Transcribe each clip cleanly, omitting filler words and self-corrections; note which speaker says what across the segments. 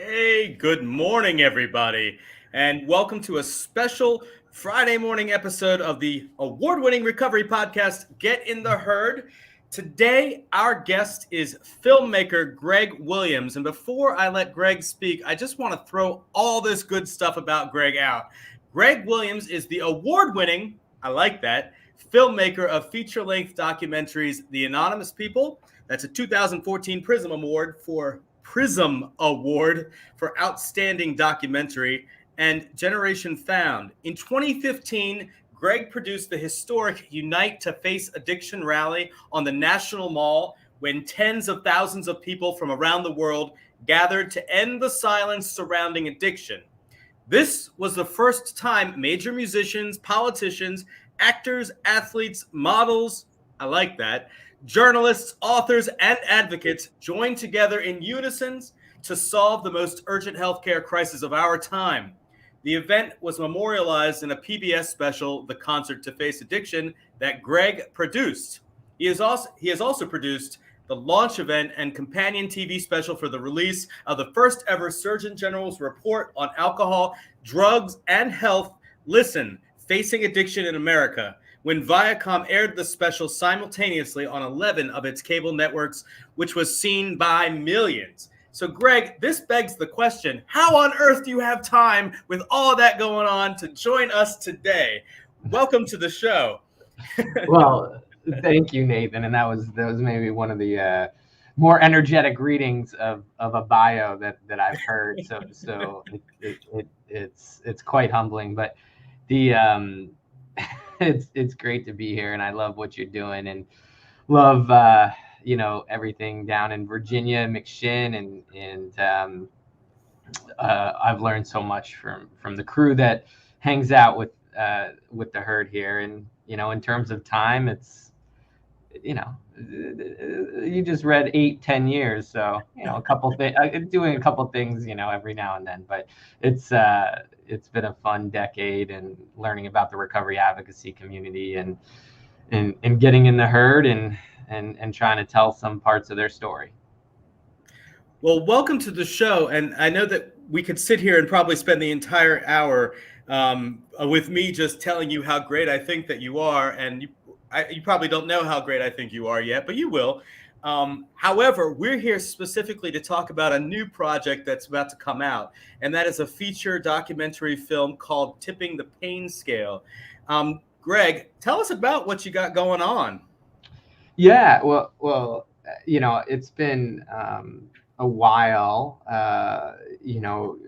Speaker 1: Hey, good morning, everybody, and welcome to a special Friday morning episode of the award winning recovery podcast, Get in the Herd. Today, our guest is filmmaker Greg Williams. And before I let Greg speak, I just want to throw all this good stuff about Greg out. Greg Williams is the award winning, I like that, filmmaker of feature length documentaries The Anonymous People. That's a 2014 Prism Award for Outstanding Documentary, and Generation Found. In 2015, Greg produced the historic Unite to Face Addiction rally on the National Mall when tens of thousands of people from around the world gathered to end the silence surrounding addiction. This was the first time major musicians, politicians, actors, athletes, models, I like that, journalists, authors, and advocates joined together in unison to solve the most urgent healthcare crisis of our time. The event was memorialized in a PBS special, The Concert to Face Addiction, that Greg produced. He has also produced the launch event and companion TV special for the release of the first ever Surgeon General's report on alcohol, drugs, and health. Listen, Facing Addiction in America, when Viacom aired the special simultaneously on 11 of its cable networks, which was seen by millions. So, Greg, this begs the question, how on earth do you have time with all of that going on to join us today? Welcome to the show.
Speaker 2: Well, thank you, Nathan. And that was maybe one of the more energetic readings of a bio that I've heard. So it's quite humbling. But the it's great to be here, and I love what you're doing, and love everything down in Virginia, McShin, and I've learned so much from the crew that hangs out with the herd here. And in terms of time, it's you just read 8-10 years, so a couple things, doing a couple things every now and then. But it's been a fun decade, and learning about the recovery advocacy community, and getting in the herd, and trying to tell some parts of their story.
Speaker 1: Well, welcome to the show. And I know that we could sit here and probably spend the entire hour with me just telling you how great I think that you are. And you probably don't know how great I think you are yet, but you will. However, we're here specifically to talk about a new project that's about to come out, and that is a feature documentary film called Tipping the Pain Scale. Greg, tell us about what you got going on.
Speaker 2: Yeah, well, it's been a while,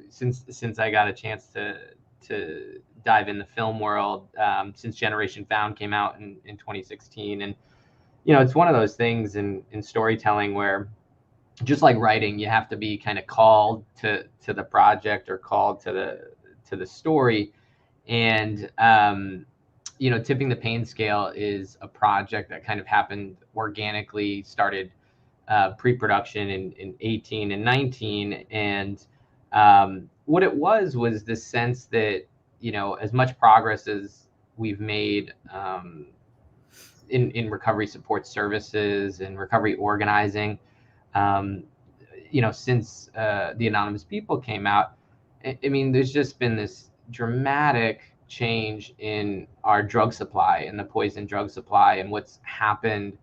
Speaker 2: since I got a chance to dive in the film world, since Generation Found came out in 2016. And it's one of those things in storytelling where, just like writing, you have to be kind of called to the project, or called to the story. And Tipping the Pain Scale is a project that kind of happened organically, started pre-production in 18 and 19. And what it was this sense that, as much progress as we've made in recovery support services and recovery organizing, since The Anonymous People came out, I mean, there's just been this dramatic change in our drug supply, and the poison drug supply, and what's happened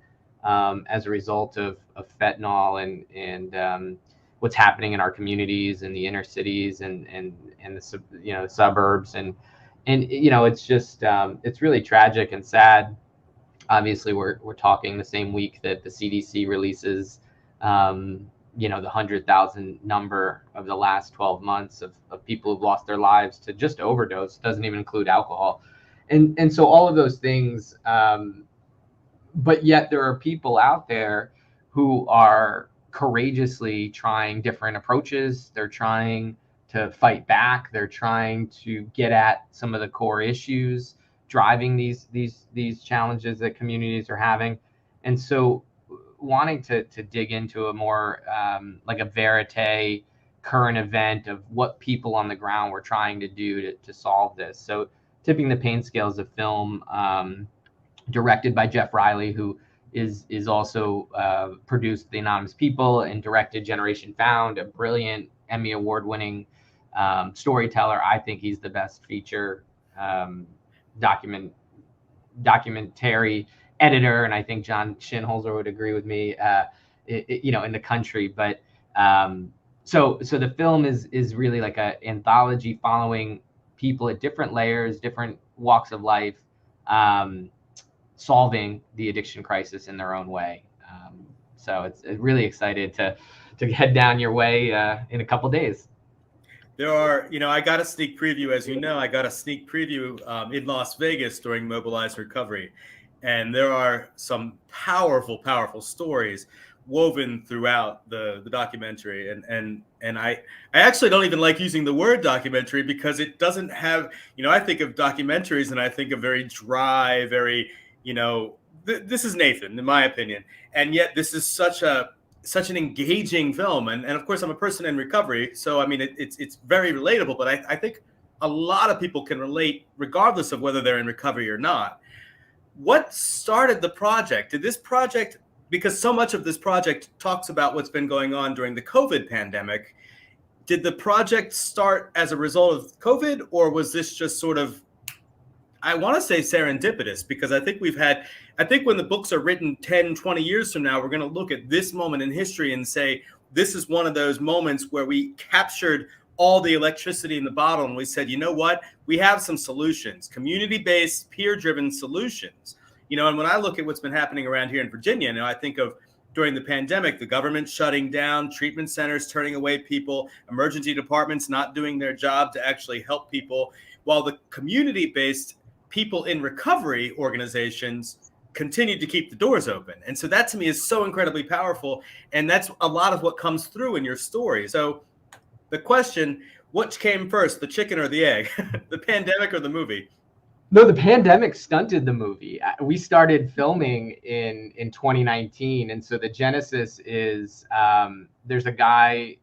Speaker 2: as a result of fentanyl, and what's happening in our communities, and the inner cities, and the suburbs. And it's just it's really tragic and sad. Obviously, we're talking the same week that the CDC releases the 100,000 number of the last 12 months of people who've lost their lives to just overdose. Doesn't even include alcohol. And so all of those things, but yet there are people out there who are courageously trying different approaches. They're trying to fight back. They're trying to get at some of the core issues driving these challenges that communities are having. And so, wanting to dig into a more like a verite current event of what people on the ground were trying to do to solve this. So Tipping the Pain Scale is a film directed by Jeff Riley, who is also produced The Anonymous People and directed Generation Found, a brilliant Emmy Award-winning storyteller. I think he's the best feature documentary editor, and I think John Shinholzer would agree with me. In the country, but so the film is really like an anthology following people at different layers, different walks of life, solving the addiction crisis in their own way. So it's really excited to head down your way in a couple days.
Speaker 1: There are, I got a sneak preview, as you know, I got a sneak preview in Las Vegas during Mobilize Recovery. And there are some powerful, powerful stories woven throughout the documentary. And I actually don't even like using the word documentary because it doesn't have, I think of documentaries and I think of very dry, very, this is Nathan, in my opinion. And yet this is such an engaging film. And of course, I'm a person in recovery. So, I mean, it's very relatable, but I think a lot of people can relate regardless of whether they're in recovery or not. What started the project? Did this project, because so much of this project talks about what's been going on during the COVID pandemic, did the project start as a result of COVID, or was this just sort of, I want to say serendipitous, because I think when the books are written 10, 20 years from now, we're going to look at this moment in history and say, this is one of those moments where we captured all the electricity in the bottle and we said, you know what, we have some solutions, community-based, peer-driven solutions. And when I look at what's been happening around here in Virginia, I think of during the pandemic, the government shutting down, treatment centers turning away people, emergency departments not doing their job to actually help people, while the community-based people in recovery organizations continued to keep the doors open. And so that to me is so incredibly powerful. And that's a lot of what comes through in your story. So the question, what came first, the chicken or the egg, the pandemic or the movie?
Speaker 2: No, the pandemic stunted the movie. We started filming in 2019. And so the genesis is there's a guy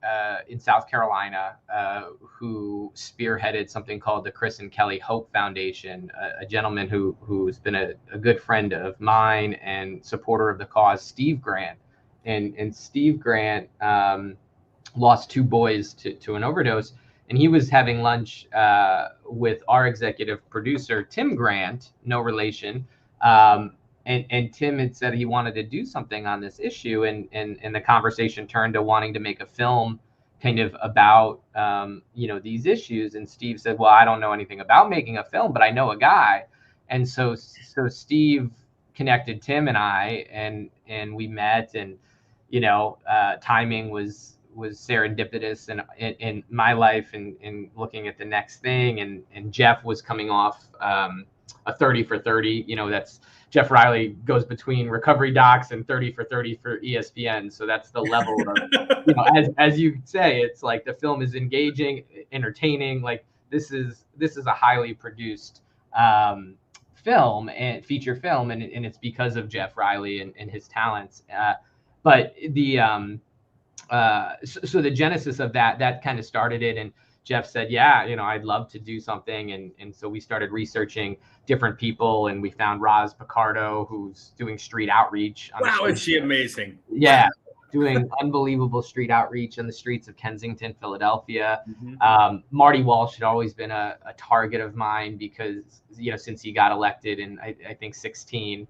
Speaker 2: in South Carolina who spearheaded something called the Chris and Kelly Hope Foundation, a gentleman who's been a good friend of mine and supporter of the cause, Steve Grant. And Steve Grant lost two boys to an overdose. And he was having lunch with our executive producer, Tim Grant, no relation. And Tim had said he wanted to do something on this issue. And the conversation turned to wanting to make a film kind of about, these issues. And Steve said, well, I don't know anything about making a film, but I know a guy. And so Steve connected Tim and I, and we met, and, timing was serendipitous in my life and looking at the next thing. And Jeff was coming off a 30 for 30. That's Jeff Riley goes between Recovery Docs and 30 for 30 for ESPN. So that's the level of, as you say, it's like the film is engaging, entertaining. Like this is a highly produced film and feature film. And it's because of Jeff Riley and his talents. But the, so the genesis of that kind of started it, and Jeff said, yeah, I'd love to do something. And so we started researching different people, and we found Roz Picardo, who's doing street outreach.
Speaker 1: Wow, is she amazing?
Speaker 2: Yeah, doing unbelievable street outreach on the streets of Kensington, Philadelphia. Mm-hmm. Marty Walsh had always been a target of mine because, since he got elected in, I think, 16,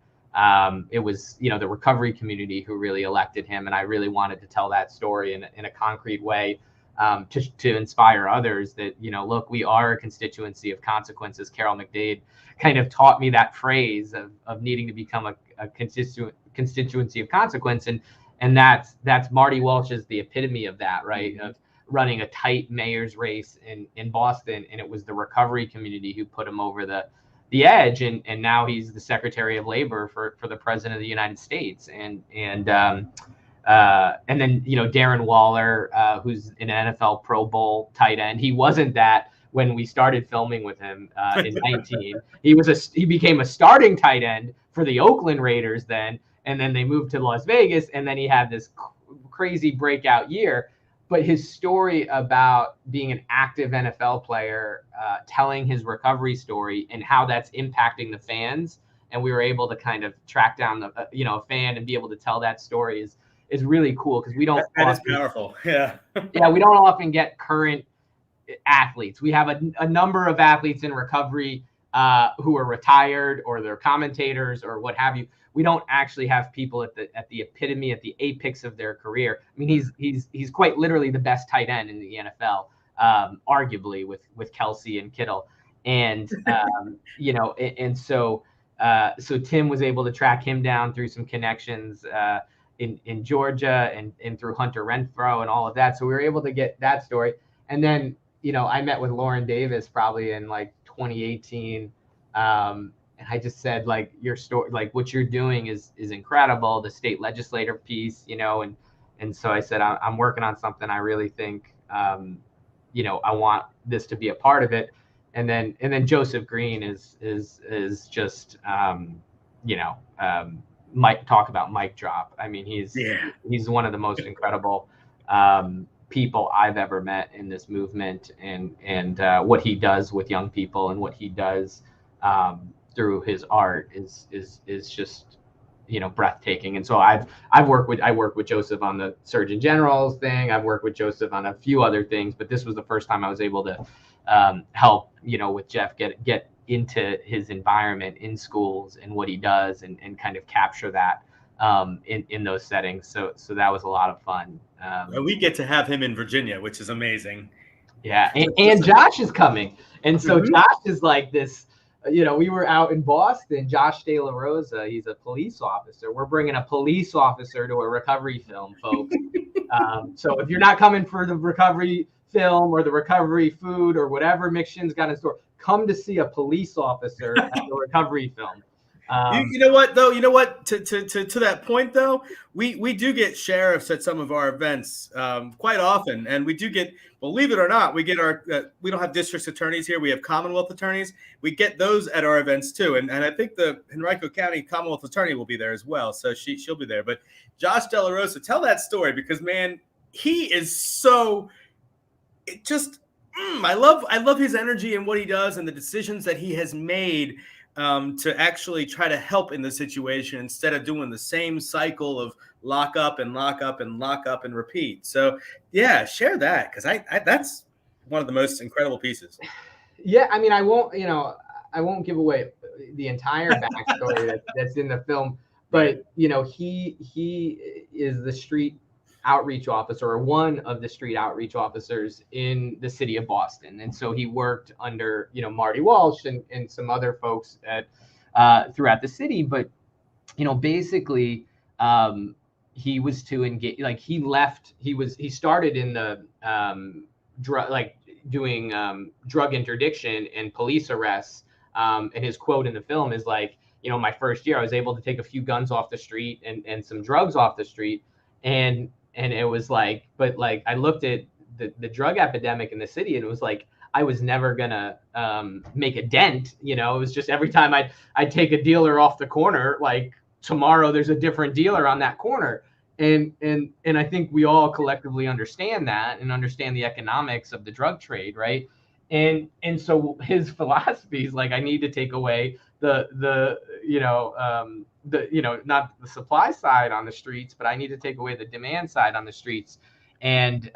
Speaker 2: it was, the recovery community who really elected him. And I really wanted to tell that story in a concrete way, to inspire others that, look, we are a constituency of consequences. Carol McDade kind of taught me that phrase of needing to become a constituency of consequence. And that's Marty Walsh is the epitome of that, right? Of running a tight mayor's race in Boston. And it was the recovery community who put him over the edge, and now he's the Secretary of Labor for the President of the United States, and then Darren Waller, who's an NFL Pro Bowl tight end. He wasn't that when we started filming with him in 19. He became a starting tight end for the Oakland Raiders then, and then they moved to Las Vegas, and then he had this crazy breakout year. But his story about being an active NFL player, telling his recovery story and how that's impacting the fans, and we were able to kind of track down a fan and be able to tell that story is is really cool because we don't
Speaker 1: that is
Speaker 2: often,
Speaker 1: powerful. Yeah.
Speaker 2: yeah, we don't often get current athletes. We have a number of athletes in recovery who are retired or they're commentators or what have you. We don't actually have people at the epitome, at the apex of their career. I mean, he's quite literally the best tight end in the NFL, arguably with Kelsey and Kittle, and so Tim was able to track him down through some connections in Georgia and through Hunter Renfrow and all of that. So we were able to get that story, and then I met with Lauren Davis probably in like 2018. And I just said, like, your story, like what you're doing is incredible. The state legislator piece, and so I said, I'm working on something. I really think, I want this to be a part of it. And then Joseph Green is just, Mike, talk about mic drop. I mean, he's one of the most incredible people I've ever met in this movement, and what he does with young people and what he does through his art is just breathtaking. And so I work with Joseph on the Surgeon General's thing. I've worked with Joseph on a few other things, but this was the first time I was able to help with Jeff get into his environment in schools and what he does and kind of capture that in those settings. So that was a lot of fun.
Speaker 1: And we get to have him in Virginia, which is amazing.
Speaker 2: Yeah, and Josh is coming, and so Josh is like this. We were out in Boston. Josh De La Rosa, he's a police officer. We're bringing a police officer to a recovery film, folks. So if you're not coming for the recovery film or the recovery food or whatever Mick got in store, come to see a police officer at the recovery film.
Speaker 1: You know what though? You know what? To that point though, we do get sheriffs at some of our events quite often, and we do get, believe it or not, we get our we don't have district attorneys here. We have Commonwealth attorneys. We get those at our events too, and I think the Henrico County Commonwealth attorney will be there as well, so she'll be there. But Josh De La Rosa, tell that story because man, he is so I love his energy and what he does and the decisions that he has made. To actually try to help in the situation instead of doing the same cycle of lock up and lock up and lock up and repeat. So yeah, share that because I that's one of the most incredible pieces.
Speaker 2: Yeah, I mean, I won't give away the entire backstory that's in the film, but he is the street outreach officer or one of the street outreach officers in the city of Boston. And so he worked under, Marty Walsh and some other folks at throughout the city. But, basically he was to engage, like he started in the doing drug interdiction and police arrests. And his quote in the film is like, my first year I was able to take a few guns off the street and some drugs off the street. And it was like, but like I looked at the drug epidemic in the city, and it was like I was never gonna make a dent. It was just every time I'd take a dealer off the corner, like tomorrow there's a different dealer on that corner. And I think we all collectively understand that and understand the economics of the drug trade, right? And so his philosophy is like, I need to take away not the supply side on the streets, but I need to take away the demand side on the streets. And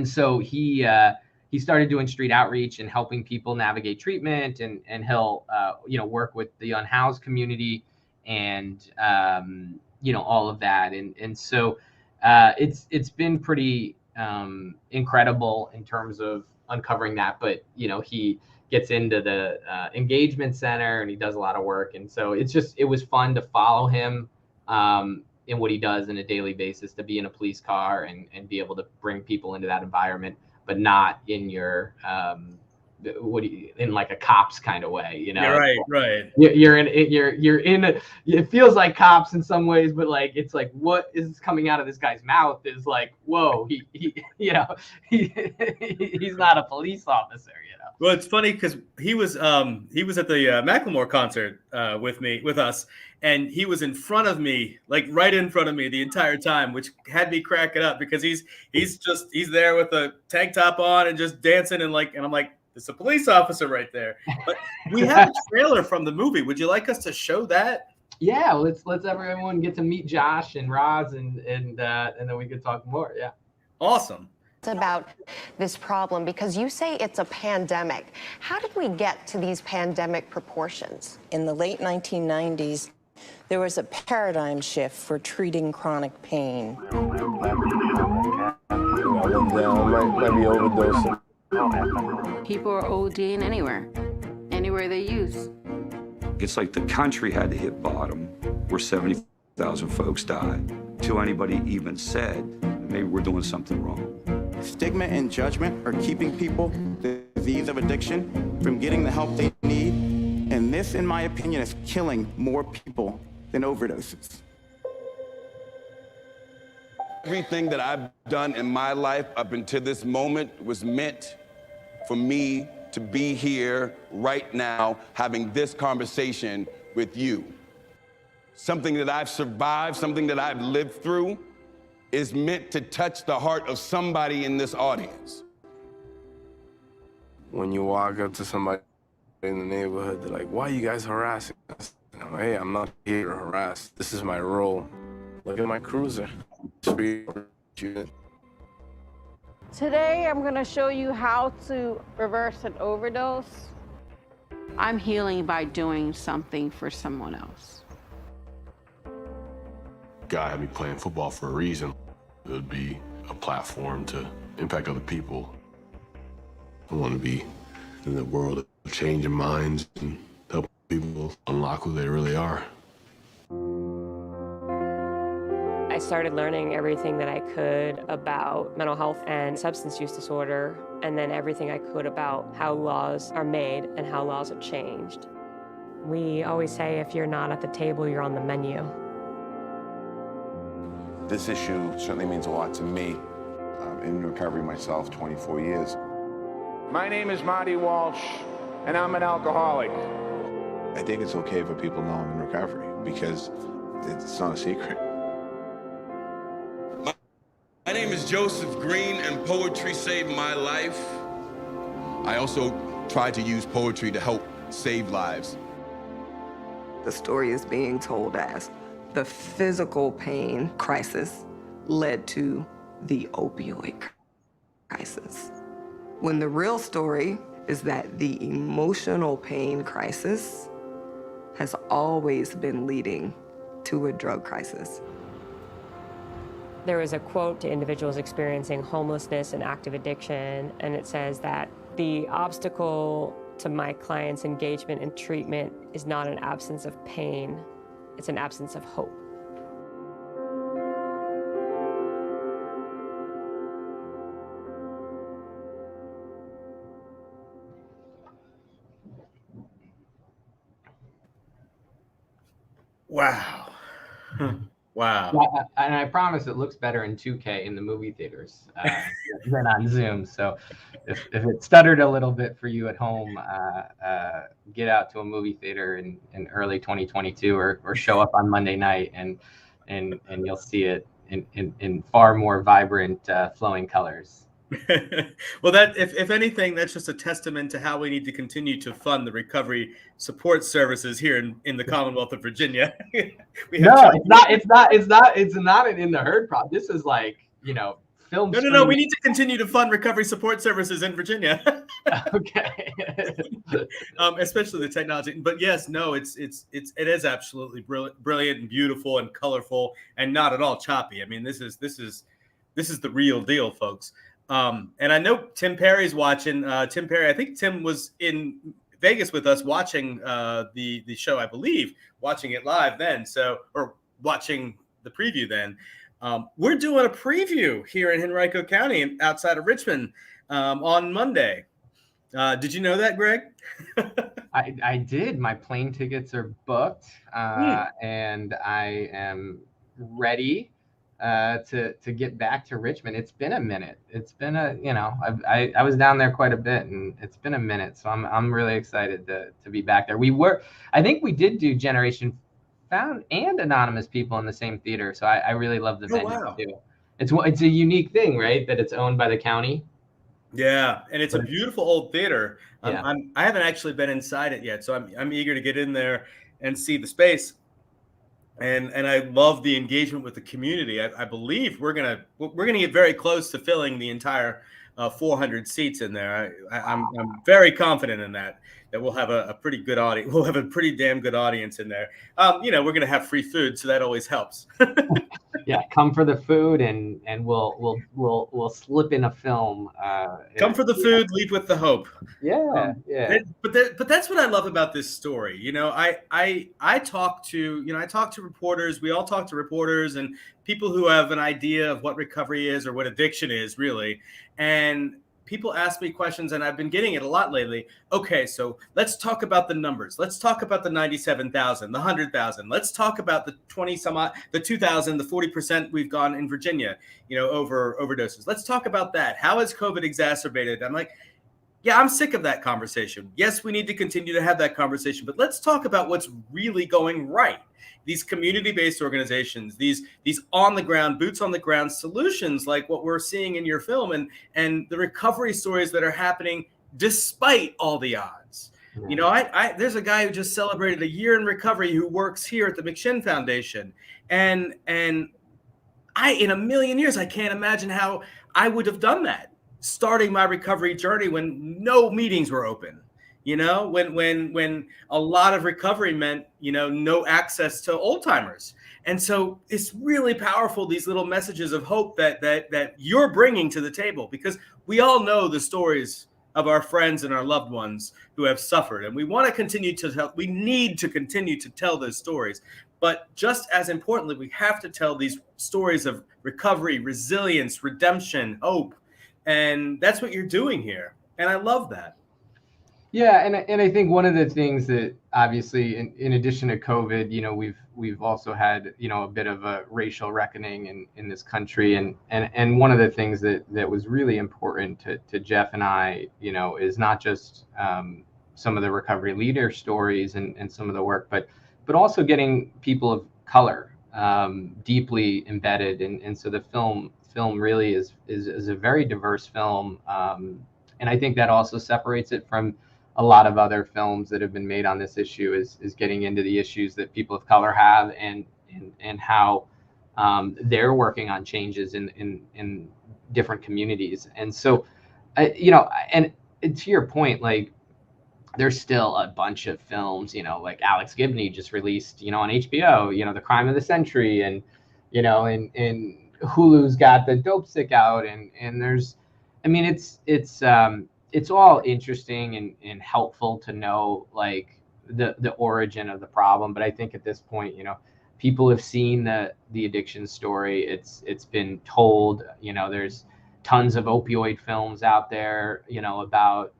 Speaker 2: so he started doing street outreach and helping people navigate treatment, and he'll work with the unhoused community and all of that. And so it's been pretty incredible in terms of uncovering that. But he gets into the engagement center and he does a lot of work. And so it was fun to follow him in what he does on a daily basis, to be in a police car and be able to bring people into that environment, but not in your in like a cops kind of way,
Speaker 1: Yeah, right.
Speaker 2: You're in it feels like cops in some ways, but like it's like what is coming out of this guy's mouth is like, whoa, he's not a police officer.
Speaker 1: Well, it's funny because he was at the Macklemore concert with us, and he was in front of me, like right in front of me the entire time, which had me cracking up because he's there with a tank top on and just dancing and I'm like, it's a police officer right there. But we have a trailer from the movie. Would you like us to show that?
Speaker 2: Yeah, let's have everyone get to meet Josh and Roz, and then we could talk more. Yeah.
Speaker 1: Awesome.
Speaker 3: About this problem, because you say it's a pandemic. How did we get to these pandemic proportions?
Speaker 4: In the late 1990s, there was a paradigm shift for treating chronic pain.
Speaker 5: I went down, might be overdosing.
Speaker 6: People are ODing anywhere they use.
Speaker 7: It's like the country had to hit bottom, where 70,000 folks died, till anybody even said, maybe we're doing something wrong.
Speaker 8: Stigma and judgment are keeping people with the disease of addiction from getting the help they need, and this, in my opinion, is killing more people than overdoses.
Speaker 9: Everything that I've done in my life up until this moment was meant for me to be here right now having this conversation with you. Something that I've survived, something that I've lived through, is meant to touch the heart of somebody in this audience.
Speaker 5: When you walk up to somebody in the neighborhood, they're like, why are you guys harassing us? Hey, I'm not here to harass. This is my role. Look at my cruiser.
Speaker 10: Today, I'm going to show you how to reverse an overdose.
Speaker 6: I'm healing by doing something for someone else.
Speaker 11: God had me playing football for a reason. It would be a platform to impact other people. I want to be in the world of changing minds and help people unlock who they really are.
Speaker 12: I started learning everything that I could about mental health and substance use disorder, and then everything I could about how laws are made and how laws are changed. We always say if you're not at the table, you're on the menu.
Speaker 13: This issue certainly means a lot to me. I'm in recovery myself, 24 years.
Speaker 14: My name is Marty Walsh, and I'm an alcoholic.
Speaker 13: I think it's okay for people to know I'm in recovery because it's not a secret.
Speaker 9: My name is Joseph Green, and poetry saved my life. I also try to use poetry to help save lives.
Speaker 15: The story is being told as the physical pain crisis led to the opioid crisis, when the real story is that the emotional pain crisis has always been leading to a drug crisis.
Speaker 12: There was a quote to individuals experiencing homelessness and active addiction, and it says that the obstacle to my clients' engagement and treatment is not an absence of pain, it's an absence of hope.
Speaker 1: Wow. Wow.
Speaker 2: And I promise it looks better in 2K in the movie theaters than on Zoom. So if it stuttered a little bit for you at home, get out to a movie theater in early 2022 or show up on Monday night and you'll see it in far more vibrant flowing colors.
Speaker 1: Well, that if anything, that's just a testament to how we need to continue to fund the recovery support services here in the Commonwealth of Virginia.
Speaker 2: It's not an in the herd problem. This is like, film.
Speaker 1: No. We need to continue to fund recovery support services in Virginia.
Speaker 2: Okay.
Speaker 1: Especially the technology, but yes, no, it is absolutely brilliant and beautiful and colorful and not at all choppy. I mean, this is the real deal, folks. And I know Tim Perry's watching. Tim Perry, I think Tim was in Vegas with us watching the show, I believe, watching it live then. Or watching the preview then. We're doing a preview here in Henrico County outside of Richmond on Monday. Did you know that, Greg?
Speaker 2: I did. My plane tickets are booked, and I am ready to get back to Richmond. It's been a minute. It's been I was down there quite a bit, and it's been a minute. So I'm really excited to be back there. I think we did do Generation Found and Anonymous People in the same theater. So I really love the venue too. It's a unique thing, right? That it's owned by the county.
Speaker 1: Yeah, and it's a beautiful old theater.
Speaker 2: Yeah.
Speaker 1: I haven't actually been inside it yet, so I'm eager to get in there and see the space. And I love the engagement with the community. I believe we're gonna get very close to filling the entire 400 seats in there. I'm very confident in that we'll have a pretty good audience. We'll have a pretty damn good audience in there. We're gonna have free food, so that always helps.
Speaker 2: Yeah, come for the food, and we'll slip in a film.
Speaker 1: Come for the food, leave with the hope.
Speaker 2: Yeah, yeah.
Speaker 1: But that's what I love about this story. I talk to reporters. We all talk to reporters and people who have an idea of what recovery is or what addiction is really. And people ask me questions, and I've been getting it a lot lately. Okay, so let's talk about the numbers. Let's talk about the 97,000, the 100,000. Let's talk about the 20 some odd, the 2,000, the 40% we've gone in Virginia, over overdoses. Let's talk about that. How has COVID exacerbated? I'm like, yeah, I'm sick of that conversation. Yes, we need to continue to have that conversation, but let's talk about what's really going right. These community-based organizations, these on the ground, boots on the ground solutions, like what we're seeing in your film, and the recovery stories that are happening despite all the odds. There's a guy who just celebrated a year in recovery who works here at the McShin Foundation, and I, in a million years, I can't imagine how I would have done that, starting my recovery journey when no meetings were open. When a lot of recovery meant, no access to old timers. And so it's really powerful, these little messages of hope that you're bringing to the table, because we all know the stories of our friends and our loved ones who have suffered. And we want to continue to tell, we need to continue to tell those stories. But just as importantly, we have to tell these stories of recovery, resilience, redemption, hope. And that's what you're doing here. And I love that.
Speaker 2: Yeah, and I think one of the things that obviously, in addition to COVID, we've also had a bit of a racial reckoning in this country, and one of the things that was really important to Jeff and I, is not just some of the recovery leader stories and some of the work, but also getting people of color deeply embedded, and so the film really is a very diverse film, and I think that also separates it from a lot of other films that have been made on this issue, is getting into the issues that people of color have and how they're working on changes in different communities. And so, and to your point, like, there's still a bunch of films, like Alex Gibney just released, on HBO, The Crime of the Century, and and Hulu's got The Dopesick out, and there's, it's all interesting and helpful to know, like, the origin of the problem. But I think at this point, people have seen the addiction story. It's been told. There's tons of opioid films out there, about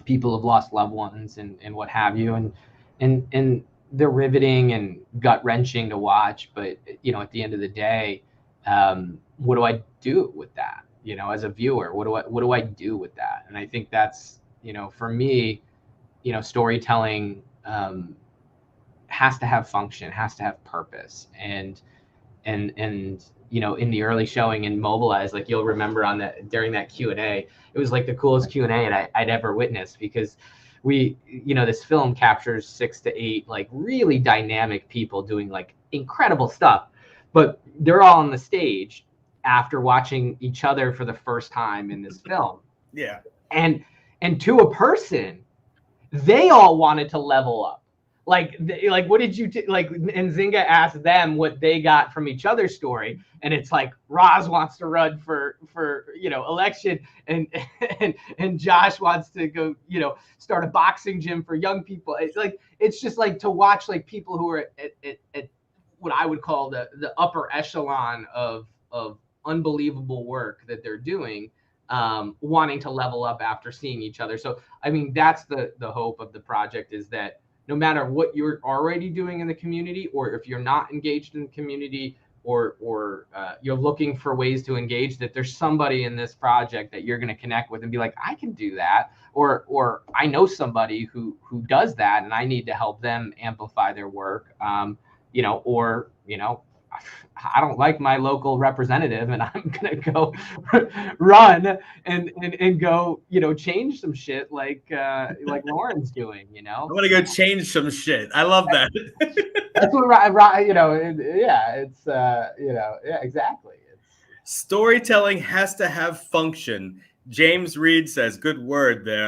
Speaker 2: people who've lost loved ones and what have you, and they're riveting and gut wrenching to watch. But at the end of the day, what do I do with that? As a viewer, what do I do with that? And I think that's, for me, storytelling has to have function, has to have purpose. And in the early showing in Mobilize, like, you'll remember during that Q&A, it was like the coolest Q&A I'd ever witnessed, because this film captures 6 to 8 like really dynamic people doing like incredible stuff, but they're all on the stage after watching each other for the first time in this film.
Speaker 1: Yeah.
Speaker 2: And to a person, they all wanted to level up. Like, what did you and Zynga asked them what they got from each other's story, and it's like Roz wants to run for election, and Josh wants to go start a boxing gym for young people. It's just like to watch like people who are at what I would call the upper echelon of unbelievable work that they're doing, wanting to level up after seeing each other. So that's the hope of the project, is that no matter what you're already doing in the community, or if you're not engaged in the community, or you're looking for ways to engage, that there's somebody in this project that you're going to connect with and be like, I can do that, or I know somebody who does that, and I need to help them amplify their work, or I don't like my local representative, and I'm gonna go run and go, change some shit like Lauren's doing,
Speaker 1: I'm gonna go change some shit. I love that.
Speaker 2: That's what yeah, exactly.
Speaker 1: Storytelling has to have function. James Reed says, good word there.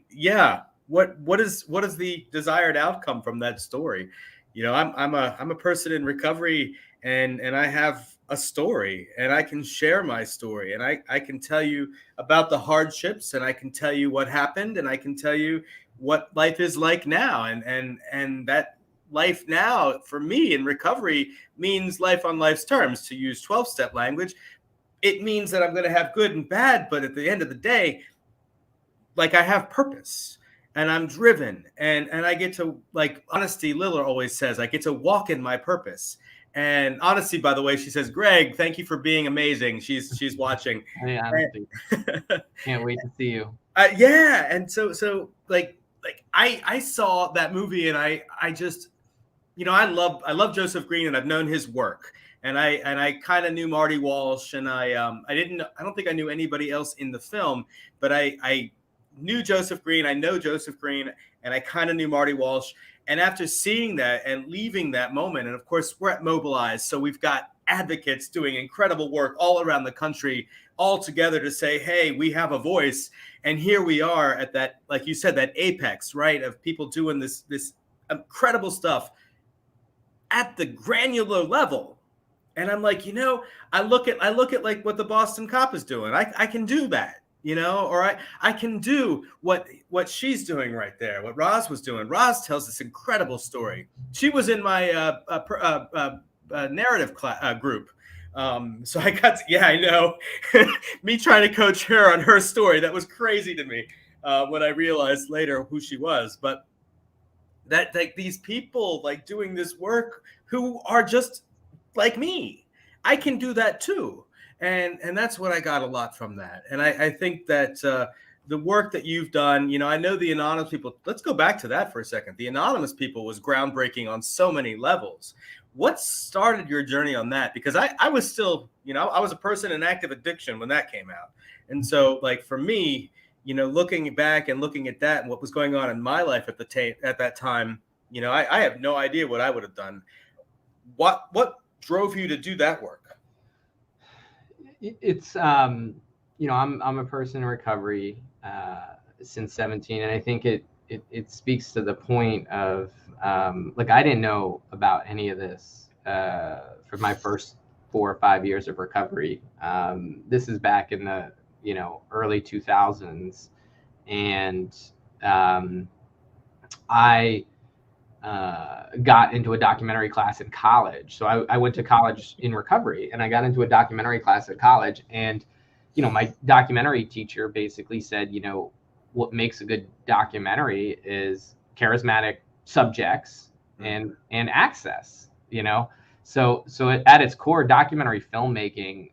Speaker 1: Yeah. What is the desired outcome from that story? I'm a person in recovery, and I have a story, and I can share my story, and I can tell you about the hardships, and I can tell you what happened, and I can tell you what life is like now, and that life now for me in recovery means life on life's terms, to use 12-step language. It means that I'm going to have good and bad, but at the end of the day, like, I have purpose and I'm driven, and I get to, like Honesty Liller always says, I get to walk in my purpose. And Honesty, by the way, she says, Greg, thank you for being amazing. She's watching.
Speaker 2: Hey, Honesty. Can't wait to see you.
Speaker 1: Yeah. And so like I saw that movie, and I just, I love Joseph Green, and I've known his work. And I kind of knew Marty Walsh, and I don't think I knew anybody else in the film, but I knew Joseph Green. I know Joseph Green, and I kind of knew Marty Walsh. And after seeing that and leaving that moment, and of course we're at Mobilize, so we've got advocates doing incredible work all around the country, all together to say, hey, we have a voice. And here we are at that, like you said, that apex, right, of people doing this incredible stuff at the granular level. And I'm like, I look at like what the Boston Cop is doing. I can do that, or I can do what she's doing right there, what Roz was doing. Roz tells this incredible story. She was in my narrative group. So I got I know. Me trying to coach her on her story, that was crazy to me when I realized later who she was. But that, like, these people like doing this work who are just like me, I can do that too. And that's what I got a lot from that. And I think that the work that you've done, I know the Anonymous people, let's go back to that for a second. The Anonymous people was groundbreaking on so many levels. What started your journey on that? Because I was still, I was a person in active addiction when that came out. And so, like, for me, looking back and looking at that and what was going on in my life at that time, I have no idea what I would have done. What drove you to do that work?
Speaker 2: It's I'm a person in recovery since 17, and I think it speaks to the point of like, I didn't know about any of this for my first 4 or 5 years of recovery. This is back in the early 2000s, and I got into a documentary class in college. So I went to college in recovery, and I got into a documentary class at college. And, my documentary teacher basically said, what makes a good documentary is charismatic subjects and access, So at its core, documentary filmmaking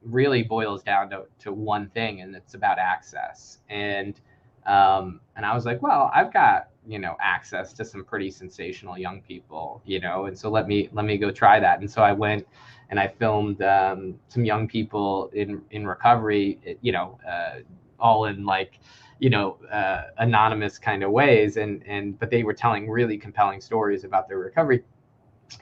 Speaker 2: really boils down to one thing, and it's about access. And I was like, well, I've got, access to some pretty sensational young people, and so let me go try that. And so I went and I filmed some young people in recovery, all in like, anonymous kind of ways, but they were telling really compelling stories about their recovery.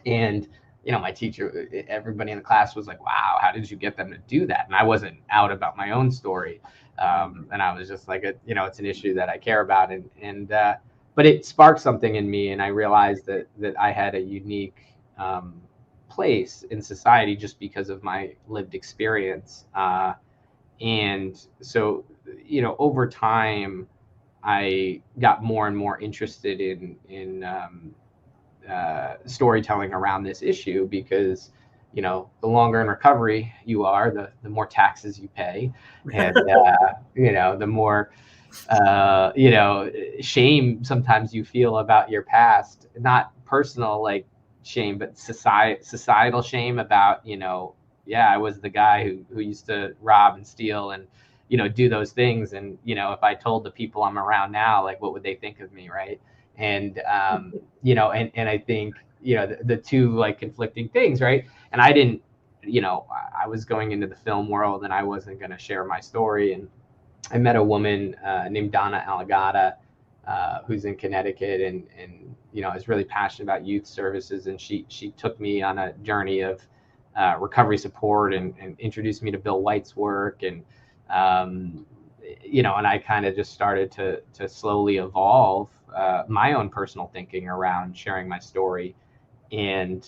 Speaker 2: And my teacher, everybody in the class was like, wow, how did you get them to do that? And I wasn't out about my own story. And I was just like, it's an issue that I care about. But it sparked something in me. And I realized that I had a unique place in society just because of my lived experience. And so, over time, I got more and more interested in storytelling around this issue, because the longer in recovery you are, the more taxes you pay, and the more shame sometimes you feel about your past, not personal like shame, but societal shame about I was the guy who used to rob and steal and do those things, and if I told the people I'm around now, like, what would they think of me, right? And and I think the two like conflicting things, right? And I didn't, I was going into the film world and I wasn't going to share my story. And I met a woman named Donna Alagata, who's in Connecticut, and is really passionate about youth services. And she took me on a journey of recovery support and introduced me to Bill White's work. And, and I kind of just started to slowly evolve my own personal thinking around sharing my story. And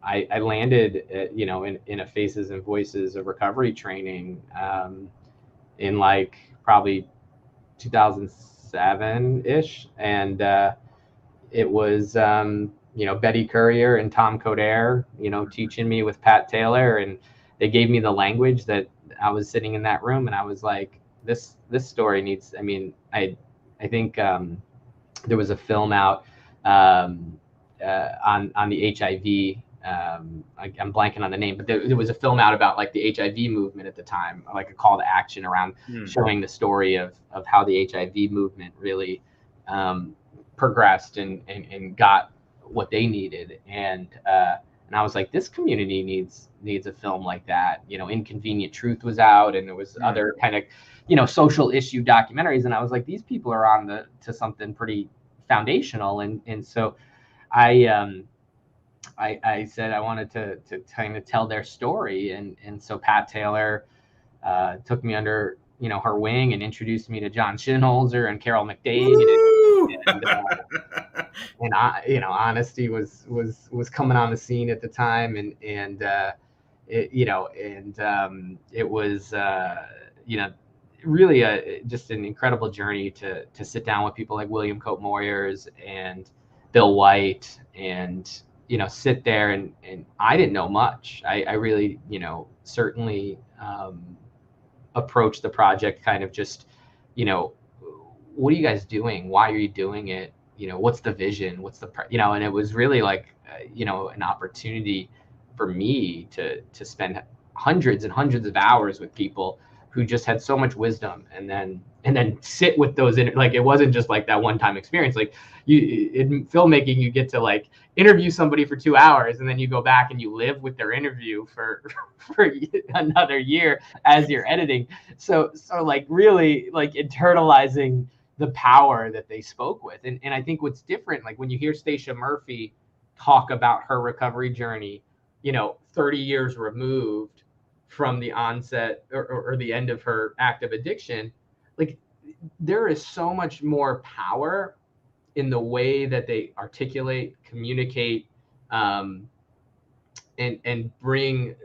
Speaker 2: I landed, in a Faces and Voices of Recovery training in like probably 2007-ish. And it was, Betty Courier and Tom Coderre, teaching me with Pat Taylor. And they gave me the language that I was sitting in that room. And I was like, this story needs, I think there was a film out on the HIV. I'm blanking on the name, but there was a film out about like the HIV movement at the time, like a call to action around showing the story of how the HIV movement really progressed and got what they needed. And I was like, this community needs a film like that. Inconvenient Truth was out, and there was other kind of, social issue documentaries. And I was like, these people are on to something pretty foundational. And so I said I wanted to kind of tell their story. And so Pat Taylor took me under, her wing and introduced me to John Shinholzer and Carol McDade. And Honesty was coming on the scene at the time. It was, really just an incredible journey to sit down with people like William Cope Moyers and Bill White and, sit there and I didn't know much. I really, certainly approached the project kind of just, what are you guys doing? Why are you doing it? What's the vision? What's the, and it was really like, an opportunity for me to spend hundreds and hundreds of hours with people who just had so much wisdom, and then sit with those like it wasn't just like that one-time experience. Like in filmmaking, you get to like interview somebody for 2 hours, and then you go back and you live with their interview for another year as you're editing. So like really like internalizing the power that they spoke with. And I think what's different, like when you hear Stacia Murphy talk about her recovery journey, 30 years removed from the onset or the end of her active addiction, like there is so much more power in the way that they articulate, communicate, and bring,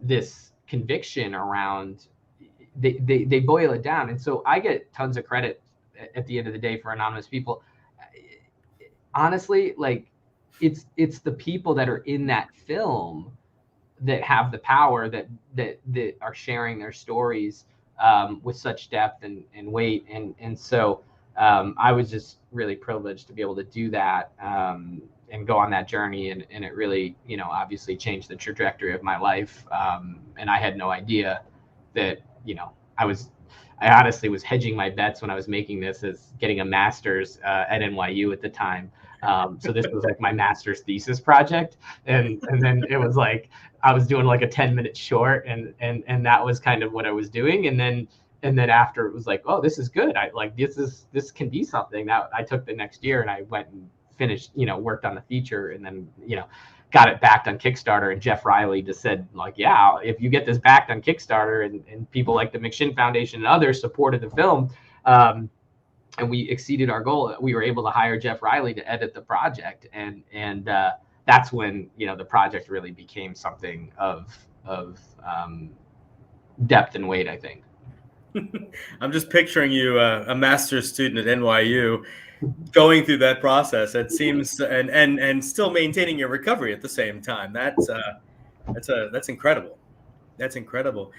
Speaker 2: this conviction around, they boil it down. And so I get tons of credit at the end of the day for Anonymous People. Honestly, like it's the people that are in that film that have the power that are sharing their stories with such depth and weight. And so I was just really privileged to be able to do that and go on that journey. And it really, obviously changed the trajectory of my life. And I had no idea that, I honestly was hedging my bets when I was making this as getting a master's at NYU at the time. So this was like my master's thesis project. And then it was like, I was doing like a 10-minute short and that was kind of what I was doing. And then after it was like, oh, this is good. I like, this can be something. That I took the next year and I went and finished, worked on the feature, and then, got it backed on Kickstarter. And Jeff Riley just said like, yeah, if you get this backed on Kickstarter and people like the McShin Foundation and others supported the film, and we exceeded our goal, we were able to hire Jeff Riley to edit the project. And that's when, the project really became something of depth and weight, I think.
Speaker 1: I'm just picturing you, a master's student at NYU, going through that process. It seems, and still maintaining your recovery at the same time. That's incredible. That's incredible.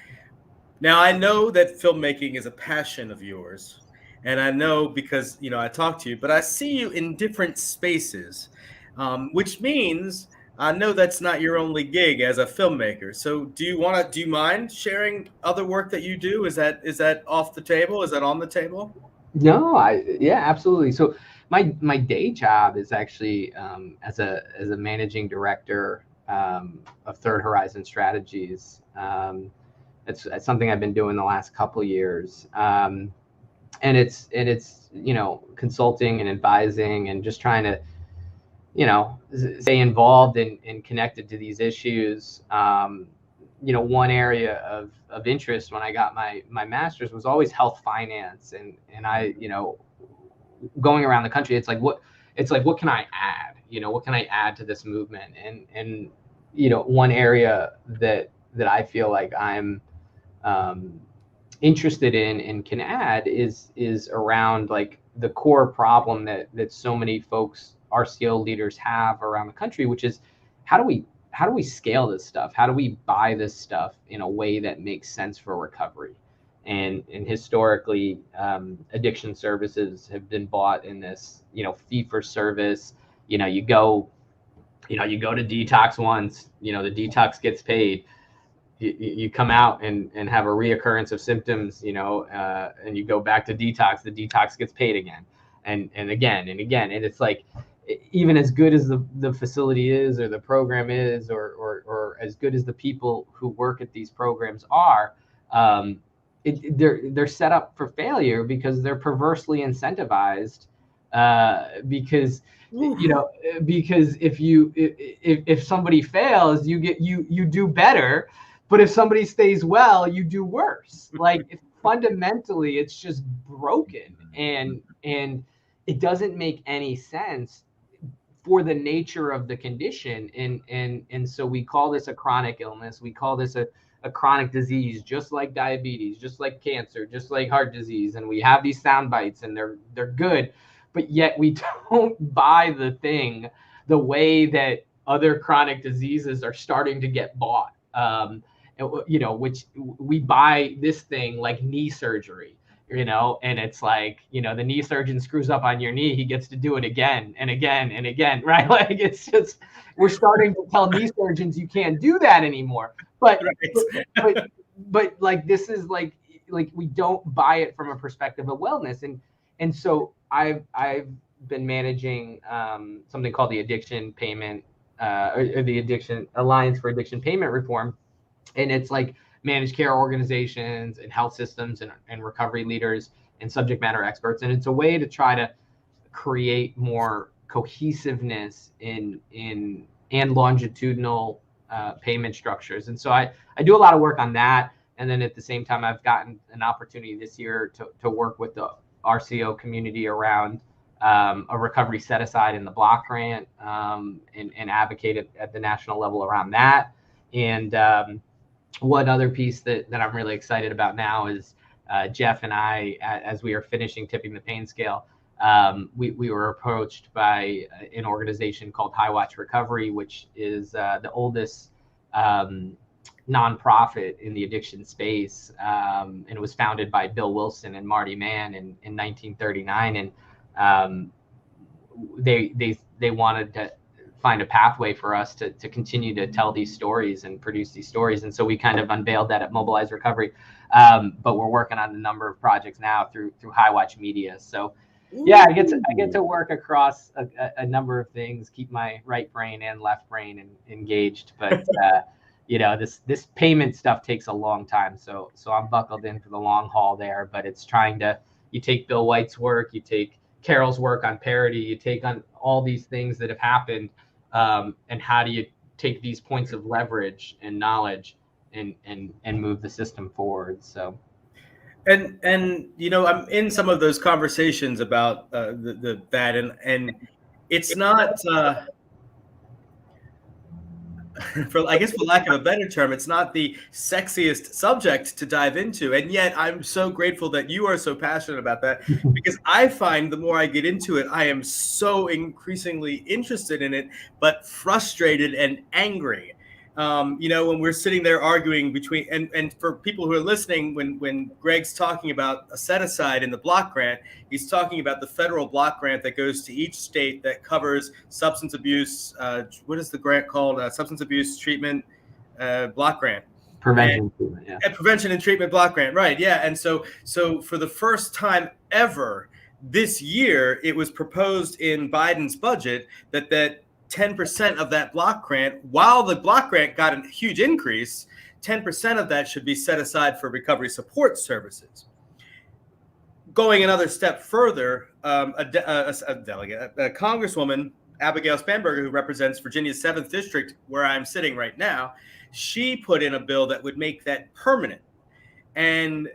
Speaker 1: Now, I know that filmmaking is a passion of yours, and I know because I talked to you, but I see you in different spaces, which means I know that's not your only gig as a filmmaker. So do you mind sharing other work that you do? Is that off the table? Is that on the table?
Speaker 2: No, yeah, absolutely. So my day job is actually as a managing director of Third Horizon Strategies. It's something I've been doing the last couple years, and it's consulting and advising and just trying to stay involved and connected to these issues. One area of interest when I got my master's was always health finance, and I going around the country, it's like what can I add? What can I add to this movement? And one area that I feel like I'm interested in and can add is around like the core problem that so many folks, RCO leaders, have around the country, which is how do we scale this stuff? How do we buy this stuff in a way that makes sense for recovery? And historically, addiction services have been bought in this, fee for service. You go to detox once, the detox gets paid. You come out and have a reoccurrence of symptoms, and you go back to detox, the detox gets paid again and again and again. And it's like, even as good as the facility is, or the program is, or as good as the people who work at these programs are, they're set up for failure because they're perversely incentivized. Because if somebody fails, you do better, but if somebody stays well, you do worse. Like fundamentally, it's just broken, and it doesn't make any sense for the nature of the condition. And so we call this a chronic illness. We call this a chronic disease, just like diabetes, just like cancer, just like heart disease. And we have these sound bites, and they're good, but yet we don't buy the thing the way that other chronic diseases are starting to get bought. Which we buy this thing like knee surgery, and it's like, the knee surgeon screws up on your knee, he gets to do it again and again and again, right? Like it's just, we're starting to tell knee surgeons you can't do that anymore. But like, this is like we don't buy it from a perspective of wellness. And so I've been managing something called the Addiction Payment or the Addiction Alliance for Addiction Payment Reform. And it's like managed care organizations and health systems and recovery leaders and subject matter experts. And it's a way to try to create more cohesiveness and longitudinal payment structures. And so I do a lot of work on that. And then at the same time, I've gotten an opportunity this year to work with the RCO community around a recovery set aside in the block grant, and advocate at the national level around that. And one other piece that I'm really excited about now is Jeff and I, as we are finishing Tipping the Pain Scale, we were approached by an organization called High Watch Recovery, which is the oldest nonprofit in the addiction space. And it was founded by Bill Wilson and Marty Mann in 1939. And they wanted to find a pathway for us to continue to tell these stories and produce these stories. And so we kind of unveiled that at Mobilize Recovery. But we're working on a number of projects now through High Watch Media. So yeah, I get to work across a number of things, keep my right brain and left brain engaged. But this payment stuff takes a long time. So I'm buckled in for the long haul there. But it's you take Bill White's work, you take Carol's work on parity, you take on all these things that have happened, and how do you take these points of leverage and knowledge and move the system forward? So,
Speaker 1: and I'm in some of those conversations about that, and it's not. For lack of a better term, it's not the sexiest subject to dive into. And yet I'm so grateful that you are so passionate about that, because I find the more I get into it, I am so increasingly interested in it, but frustrated and angry. When we're sitting there arguing between, and for people who are listening, when Greg's talking about a set aside in the block grant, he's talking about the federal block grant that goes to each state that covers substance abuse. What is the grant called? Substance abuse treatment block grant.
Speaker 2: Prevention and treatment,
Speaker 1: Prevention and treatment block grant, right? Yeah. And so for the first time ever, this year, it was proposed in Biden's budget that 10% of that block grant, while the block grant got a huge increase, 10% of that should be set aside for recovery support services. Going another step further, a Congresswoman, Abigail Spanberger, who represents Virginia's 7th District, where I'm sitting right now, she put in a bill that would make that permanent. And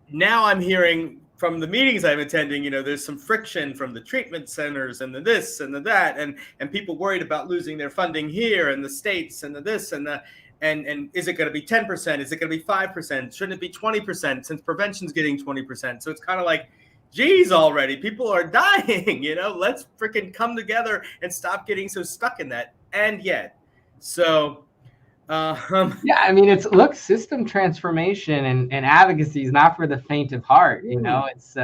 Speaker 1: now I'm hearing from the meetings I'm attending, there's some friction from the treatment centers and the this and the that, and people worried about losing their funding here, and the states and the this and the, and is it going to be 10%? Is it going to be 5%? Shouldn't it be 20% since prevention's getting 20%? So it's kind of like, geez, already people are dying, let's freaking come together and stop getting so stuck in that. And yet, so
Speaker 2: yeah, I mean, look, system transformation and advocacy is not for the faint of heart. It's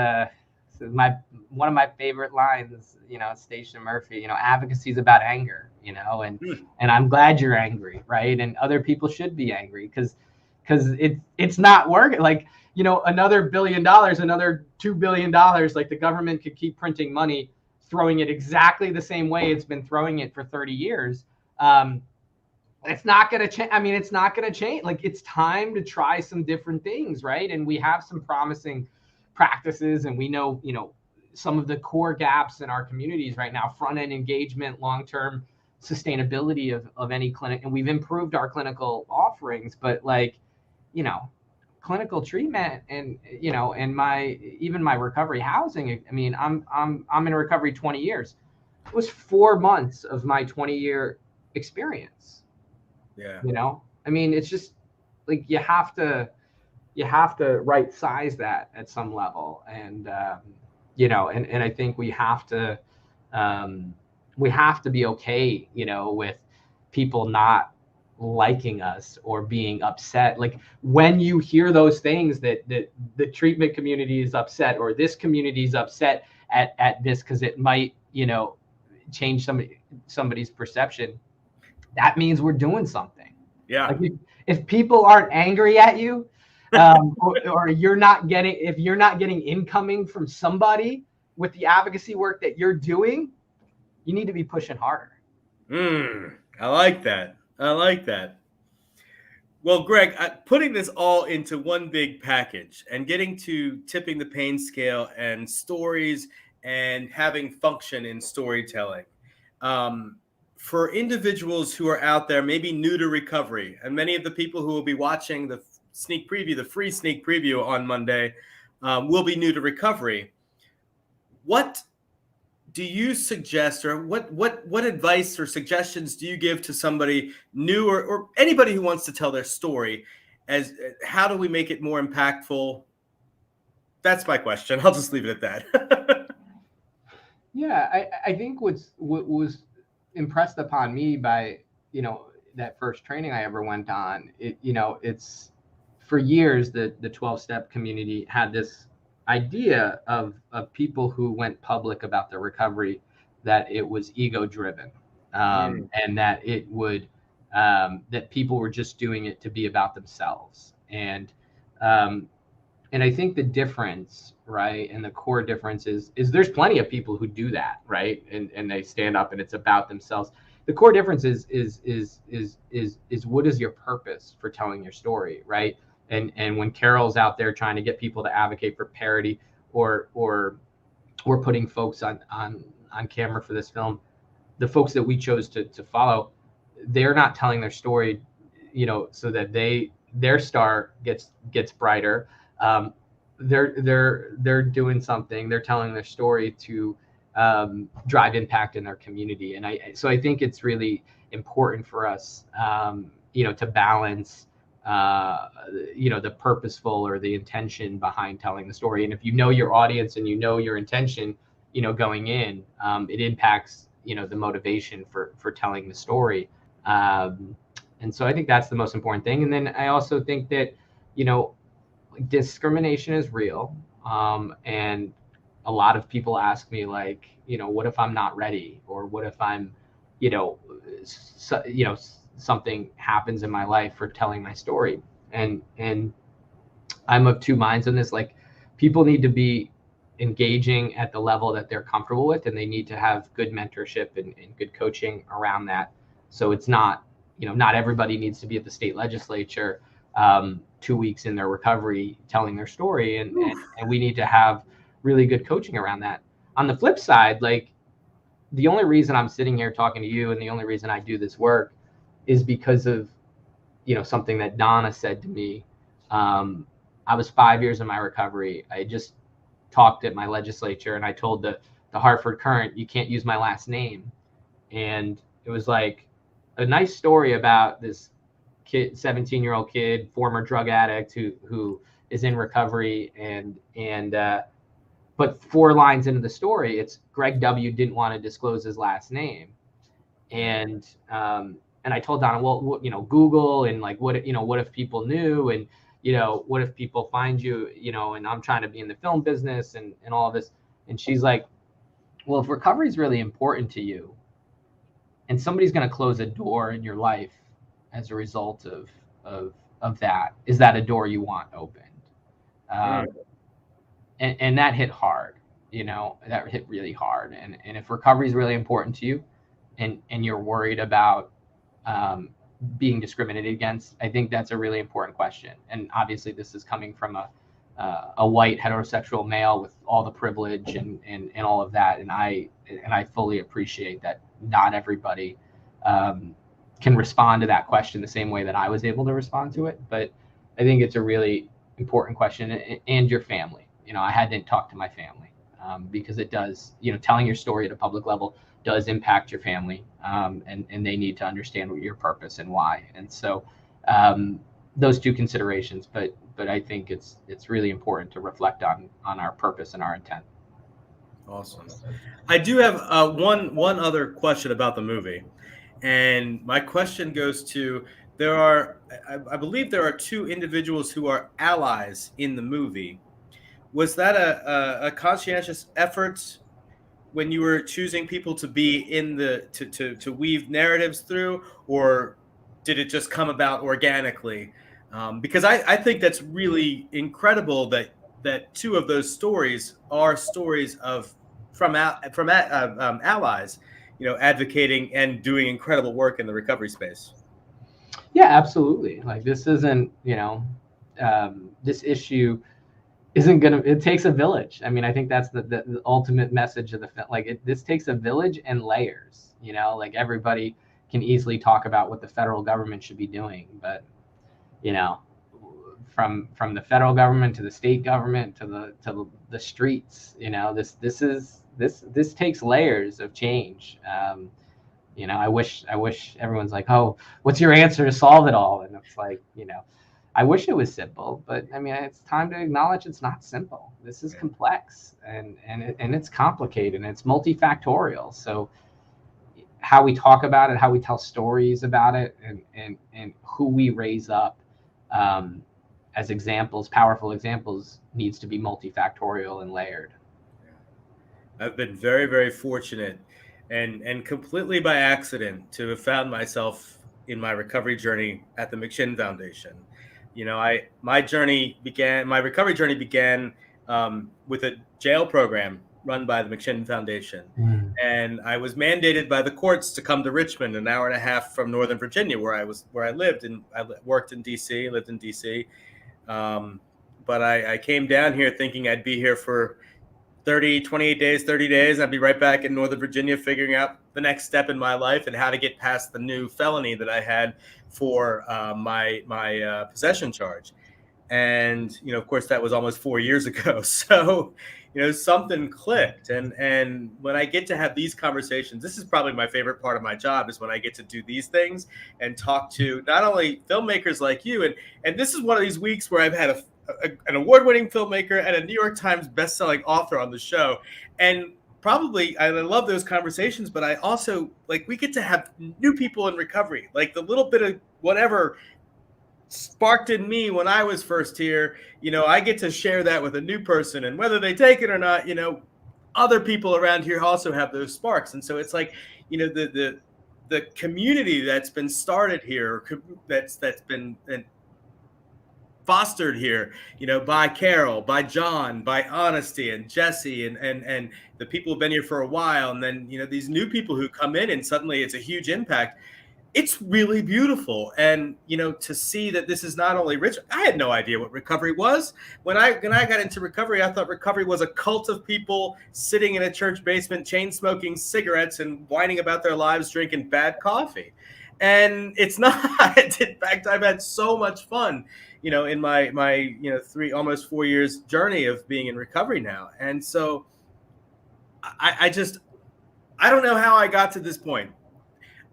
Speaker 2: one of my favorite lines. Station Murphy. Advocacy is about anger. And I'm glad you're angry, right? And other people should be angry because it's not working. Like another $1 billion, another $2 billion. Like the government could keep printing money, throwing it exactly the same way it's been throwing it for 30 years. It's not going to change. I mean, it's not going to change. Like, it's time to try some different things, right? And we have some promising practices, and we know, some of the core gaps in our communities right now: front-end engagement, long-term sustainability of any clinic. And we've improved our clinical offerings, but clinical treatment and and my recovery housing. I mean, I'm in recovery 20 years. It was 4 months of my 20-year experience.
Speaker 1: Yeah.
Speaker 2: I mean, it's just like you have to right size that at some level. And, and I think we have to be okay, with people not liking us or being upset. Like when you hear those things that the treatment community is upset or this community is upset at this, because it might, change somebody's perception, that means we're doing something.
Speaker 1: Yeah.
Speaker 2: Like if people aren't angry at you, or if you're not getting incoming from somebody with the advocacy work that you're doing, you need to be pushing harder.
Speaker 1: I like that. Well, Greg, putting this all into one big package and getting to tipping the pain scale and stories and having function in storytelling, for individuals who are out there, maybe new to recovery, and many of the people who will be watching the free sneak preview on Monday, will be new to recovery. What do you suggest, or what advice or suggestions do you give to somebody new or anybody who wants to tell their story? As how do we make it more impactful? That's my question. I'll just leave it at that.
Speaker 2: Yeah, I think what was impressed upon me by that first training I ever went on, it's for years the 12-step community had this idea of people who went public about their recovery, that it was ego driven, and that it would that people were just doing it to be about themselves. And I think the difference, right, and the core difference is there's plenty of people who do that, right, and they stand up and it's about themselves. The core difference is what is your purpose for telling your story, right? And when Carol's out there trying to get people to advocate for parity, or we're putting folks on camera for this film, the folks that we chose to follow, they're not telling their story, so that their star gets brighter. They're doing something. They're telling their story to drive impact in their community. And so I think it's really important for us, to balance, the purposeful or the intention behind telling the story. And if you know your audience and you know your intention, going in, it impacts, the motivation for telling the story. And so I think that's the most important thing. And then I also think that, discrimination is real. And a lot of people ask me, like, what if I'm not ready? Or what if I'm, something happens in my life for telling my story? And I'm of two minds on this. Like, people need to be engaging at the level that they're comfortable with, and they need to have good mentorship and good coaching around that. So it's not, not everybody needs to be at the state legislature 2 weeks in their recovery telling their story, and we need to have really good coaching around that. On the flip side, like, the only reason I'm sitting here talking to you and the only reason I do this work is because of, something that Donna said to me. I was 5 years in my recovery. I just talked at my legislature, and I told the Hartford Courant, you can't use my last name. And it was like a nice story about this kid, 17-year-old kid, former drug addict who is in recovery, but 4 lines into the story, it's Greg W. didn't want to disclose his last name. And I told Donna, well, Google, and like, what if people knew, and, what if people find you, and I'm trying to be in the film business and all of this. And she's like, well, if recovery is really important to you and somebody's going to close a door in your life as a result of that, is that a door you want opened? And that hit hard, that hit really hard. And if recovery is really important to you and you're worried about being discriminated against, I think that's a really important question. And obviously this is coming from a white heterosexual male with all the privilege and all of that. And I fully appreciate that not everybody can respond to that question the same way that I was able to respond to it. But I think it's a really important question, and your family. I had to talk to my family because it does, telling your story at a public level does impact your family, and they need to understand what your purpose and why. And so those 2 considerations, but I think it's really important to reflect on our purpose and our intent.
Speaker 1: Awesome. I do have one other question about the movie, and my question goes to, I believe there are 2 individuals who are allies in the movie. Was that a conscientious effort when you were choosing people to be in to weave narratives through, or did it just come about organically? Because I think that's really incredible that 2 of those stories are stories from allies, advocating and doing incredible work in the recovery space.
Speaker 2: Yeah, absolutely. Like, this isn't, this issue isn't it takes a village. I mean, I think that's the ultimate message of the film. Like, this takes a village and layers, like, everybody can easily talk about what the federal government should be doing, but, from the federal government to the state government to the streets, this takes layers of change. I wish everyone's like, oh, what's your answer to solve it all? And it's like, I wish it was simple, but I mean, it's time to acknowledge it's not simple. This is complex and it's complicated and it's multifactorial. So how we talk about it, how we tell stories about it, and who we raise up as examples, powerful examples, needs to be multifactorial and layered.
Speaker 1: I've been very, very fortunate and completely by accident to have found myself in my recovery journey at the McShin Foundation. My recovery journey began with a jail program run by the McShin Foundation. And I was mandated by the courts to come to Richmond, an hour and a half from Northern Virginia, where I lived, and I worked in DC, lived in DC. But I came down here thinking I'd be here for 28 days, 30 days. I'd be right back in Northern Virginia figuring out the next step in my life and how to get past the new felony that I had for my possession charge. And, of course, that was almost 4 years ago. So, something clicked. And when I get to have these conversations, this is probably my favorite part of my job, is when I get to do these things and talk to not only filmmakers like you. And this is one of these weeks where I've had an award-winning filmmaker and a New York Times best-selling author on the show. And probably I love those conversations, but I also, like, we get to have new people in recovery, like the little bit of whatever sparked in me when I was first here, I get to share that with a new person, and whether they take it or not, other people around here also have those sparks. And so it's like, the community that's been started here, that's been fostered here, by Carol, by John, by Honesty and Jesse and the people who've been here for a while. And then, these new people who come in and suddenly it's a huge impact. It's really beautiful. And, to see that this is not only rich. I had no idea what recovery was. When I got into recovery, I thought recovery was a cult of people sitting in a church basement, chain smoking cigarettes and whining about their lives, drinking bad coffee. And it's not. In fact, I've had so much fun, in my almost 4 years journey of being in recovery now. And so I don't know how I got to this point.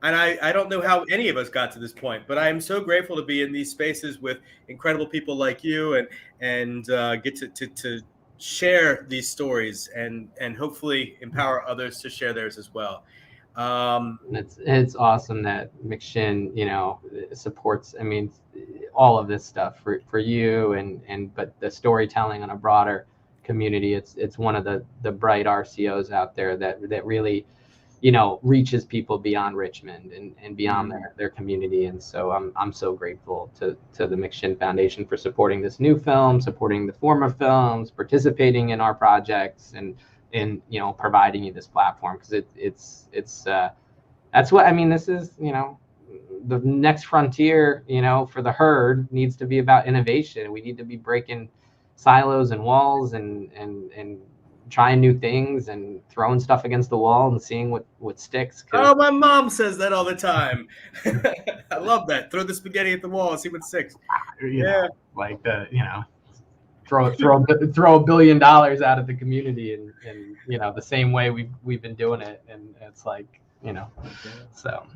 Speaker 1: And I don't know how any of us got to this point, but I am so grateful to be in these spaces with incredible people like you and get to share these stories and hopefully empower others to share theirs as well.
Speaker 2: It's awesome that McShin, supports, all of this stuff for you but the storytelling on a broader community. It's one of the bright RCOs out there that really, reaches people beyond Richmond and beyond their community. And so I'm so grateful to the McShin Foundation for supporting this new film, supporting the former films, participating in our projects, and providing you this platform, because it's that's what this is. The next frontier, for the herd needs to be about innovation. We need to be breaking silos and walls and trying new things and throwing stuff against the wall and seeing what sticks.
Speaker 1: Oh, my mom says that all the time. I love that. Throw the spaghetti at the wall and see what sticks.
Speaker 2: Throw $1 billion out of the community and the same way we've been doing it, and it's so.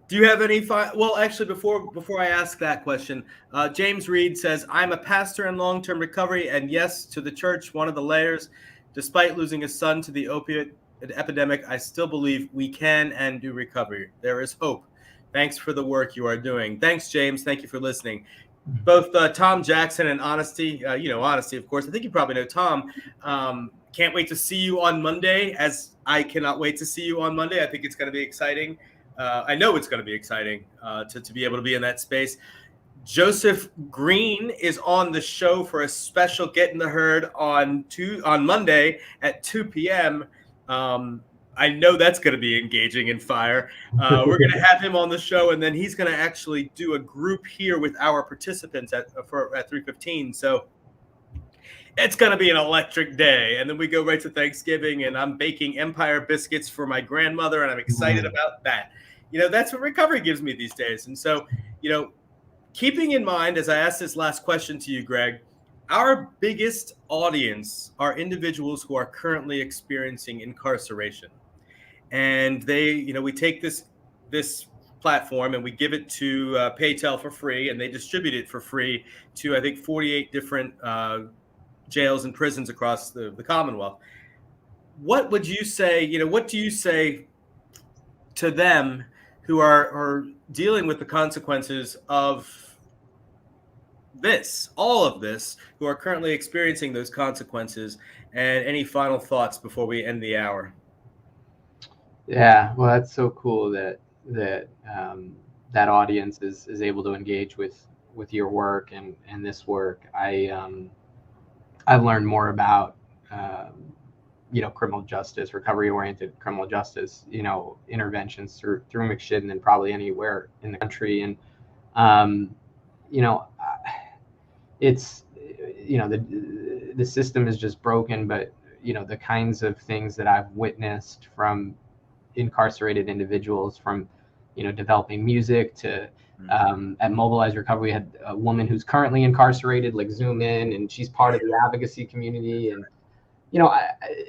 Speaker 1: Do you have any well, actually, before I ask that question, James Reed says, I'm a pastor in long-term recovery, and yes, to the church, one of the layers. Despite losing a son to the opioid epidemic, I still believe we can and do recovery. There is hope. Thanks for the work you are doing. Thanks, James. Thank you for listening. Both Tom Jackson and Honesty, Honesty, of course. I think you probably know Tom. Can't wait to see you on Monday, as I cannot wait to see you on Monday. I think it's going to be exciting. I know it's going to be exciting to be able to be in that space. Joseph Green is on the show for a special Get in the Herd on Monday at 2 p.m. I know that's going to be engaging and fire. We're going to have him on the show, and then he's going to actually do a group here with our participants at 3:15. So it's going to be an electric day. And then we go right to Thanksgiving, and I'm baking Empire biscuits for my grandmother, and I'm excited about that. That's what recovery gives me these days. And so, keeping in mind, as I asked this last question to you, Greg, our biggest audience are individuals who are currently experiencing incarceration. And we take this platform and we give it to PayTel for free, and they distribute it for free to, I think, 48 different jails and prisons across the Commonwealth. What would you say, what do you say to them who are dealing with the consequences of all of this, who are currently experiencing those consequences, and any final thoughts before we end the hour?
Speaker 2: Yeah, well, that's so cool that audience is able to engage with your work and this work. I've learned more about criminal justice, recovery-oriented criminal justice, interventions through McShin than probably anywhere in the country. And it's the system is just broken, but the kinds of things that I've witnessed from incarcerated individuals, from developing music to at Mobilize Recovery, we had a woman who's currently incarcerated Zoom in, and she's part of the advocacy community. And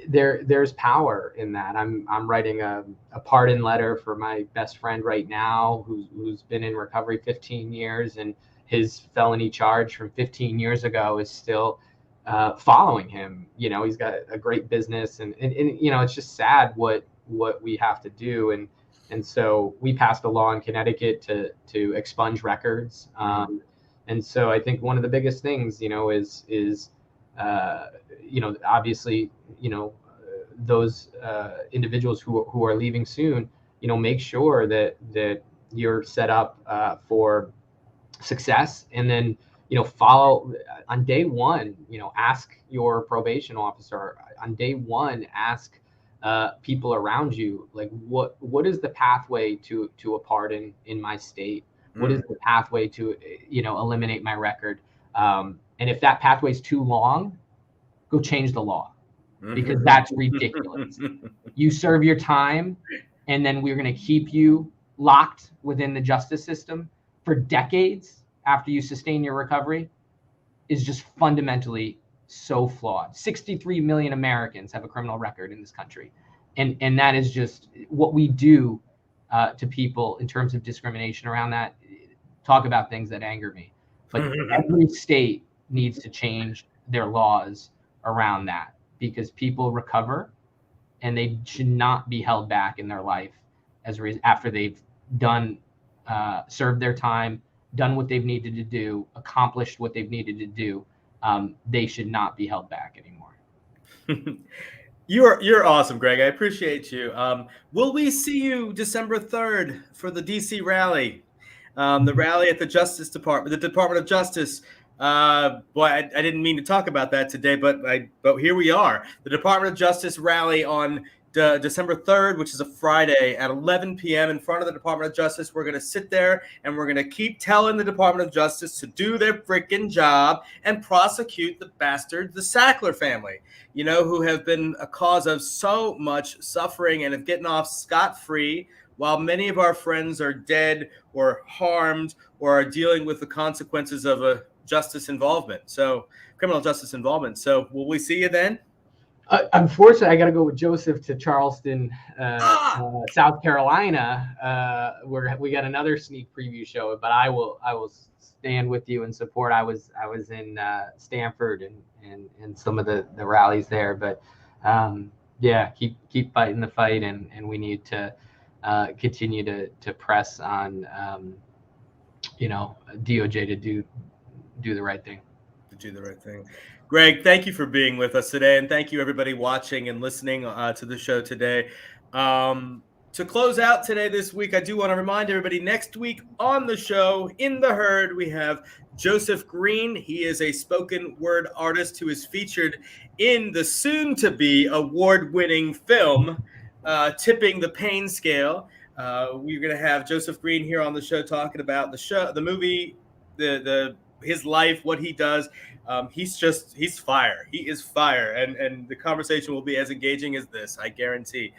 Speaker 2: there's power in that. I'm writing a pardon letter for my best friend right now, who's been in recovery 15 years, and his felony charge from 15 years ago is still following him. He's got a great business, and it's just sad what we have to do. And so we passed a law in Connecticut to expunge records. And so I think one of the biggest things, is obviously, those individuals who are leaving soon, make sure that you're set up for success. And then, follow on day one, ask your probation officer on day one, ask people around you, like, what is the pathway to a pardon in my state? What is the pathway to, eliminate my record? And if that pathway is too long, go change the law, because that's ridiculous. You serve your time, and then we're going to keep you locked within the justice system for decades after you sustain your recovery is just fundamentally so flawed. 63 million Americans have a criminal record in this country. And that is just what we do to people in terms of discrimination around that. Talk about things that anger me. But every state needs to change their laws around that, because people recover and they should not be held back in their life after they've done, served their time, done what they've needed to do, accomplished what they've needed to do. They should not be held back anymore.
Speaker 1: You're awesome, Greg. I appreciate you. Will we see you December 3rd for the DC rally? The rally at the Justice Department, the Department of Justice. Boy, I didn't mean to talk about that today, but here we are. The Department of Justice rally on December 3rd, which is a Friday at 11 p.m. in front of the Department of Justice. We're going to sit there and we're going to keep telling the Department of Justice to do their freaking job and prosecute the bastards, the Sackler family, who have been a cause of so much suffering and have gotten off scot-free, while many of our friends are dead or harmed or are dealing with the consequences of a criminal justice involvement. So will we see you then?
Speaker 2: Unfortunately, I got to go with Joseph to Charleston, South Carolina, where we got another sneak preview show. But I will stand with you and support. I was in Stanford and some of the rallies there. But keep fighting the fight, and we need to continue to press on DOJ to do the right thing.
Speaker 1: To do the right thing. Greg, thank you for being with us today, and thank you everybody watching and listening to the show today. To close out today this week, I do want to remind everybody, next week on the show, in the herd, we have Joseph Green. He is a spoken word artist who is featured in the soon-to-be award-winning film, Tipping the Pain Scale. We're going to have Joseph Green here on the show talking about the movie, his life, what he does. He's fire. He is fire. And the conversation will be as engaging as this, I guarantee.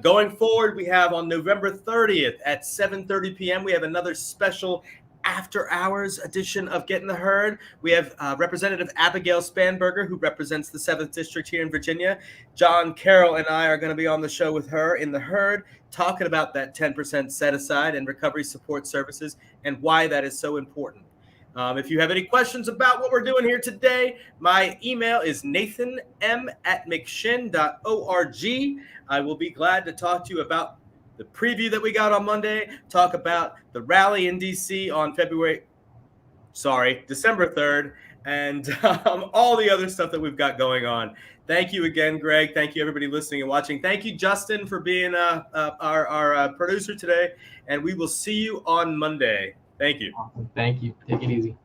Speaker 1: Going forward, we have on November 30th at 7:30 p.m., we have another special after hours edition of Get in the Herd. We have Representative Abigail Spanberger, who represents the 7th District here in Virginia. John Carroll and I are going to be on the show with her in the herd, talking about that 10% set aside and recovery support services and why that is so important. If you have any questions about what we're doing here today, my email is nathanm@mcshin.org. I will be glad to talk to you about the preview that we got on Monday, talk about the rally in D.C. on December 3rd, and all the other stuff that we've got going on. Thank you again, Greg. Thank you, everybody listening and watching. Thank you, Justin, for being our producer today, and we will see you on Monday. Thank you.
Speaker 2: Awesome. Thank you. Take it easy.